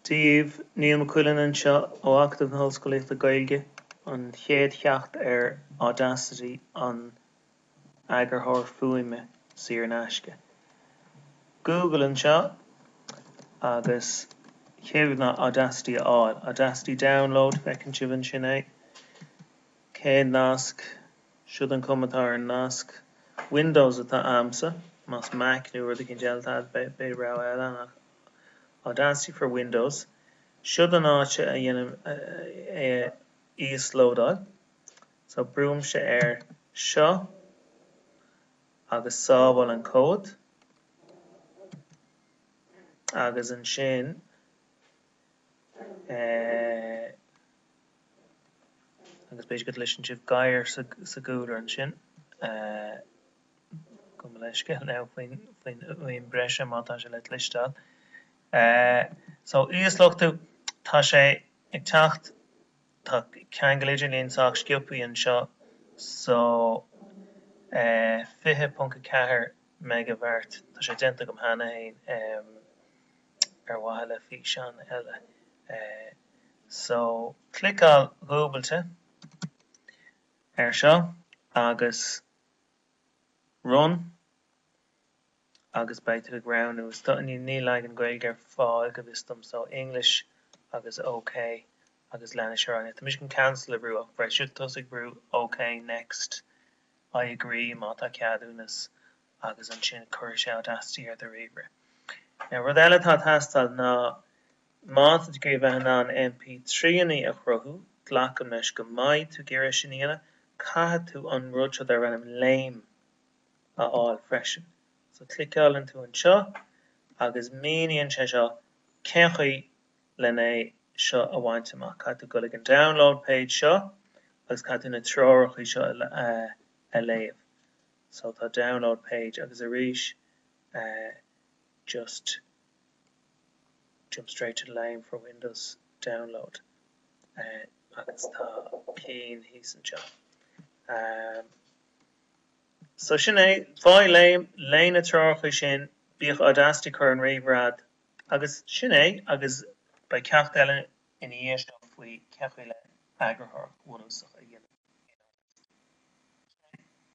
Díobh níl cuileann anseo ó acmhaidh na hOllscoileachta Gaeilge an chéad cheacht Audacity an eagarthóir fuaime saor in aisce. Google anseo agus chéad na Audacityáil. Audacity download fecinn sibh sin é. Cé nasc siúd an comhaid an nasc. Windows atá amsa, mas Mac nu rud a cinn dealtad be rá eile nach Audacity for Windows. Siúd an áite a dhéanamh eagarthóireachta. So brúimse seo agus sábháil an cód agus an sin agus beidir go leisin sibh gaiir sa gúidir an sin go leisce ná faoin breise má tá sé le listáil. So eagarthóireachta tá sé ag teacht tá ceann go léidir líon sách sciupaí anseo so 20.4 megavart tá sé déanta go hána hain ar mhaithe le físean eile. So clicáil Google-te ar seo agus run agus beidh ag round ús ní leag an Gaeilge ar fáil go bhfuistim so English agus OK agus lena seán. Tá mis can cancel a brú ach bhreid siúd tosig brú OK next I agree má tá ceadúnas agus an sin chuir sé Audacity ar de riomhre. Rud eile tá teastáil ná má tú go bheith ná an MP3 a chruthú ghlacadh leis go mbeidh tú géire sin íana caithfidh tú an rud seo ar an LAME a fháil freisin. So clicáilann tú an seo agus míníonn sé seo chaoi lena seo a bhaint amach. Caithfidh tú go ag an download page seo agus caithfidh na trárachaí seo a léamh. So tá download page agus a rís just jump straight to the LAME for Windows download agus tá cín hís an seo. So sin é fáil LAME léine trárachaí sin bíodh Audacity chur an réomhrád agus sin é agus ba ceacht eile in dhéanamh faoi ceachaí le eagarthóir uaidh.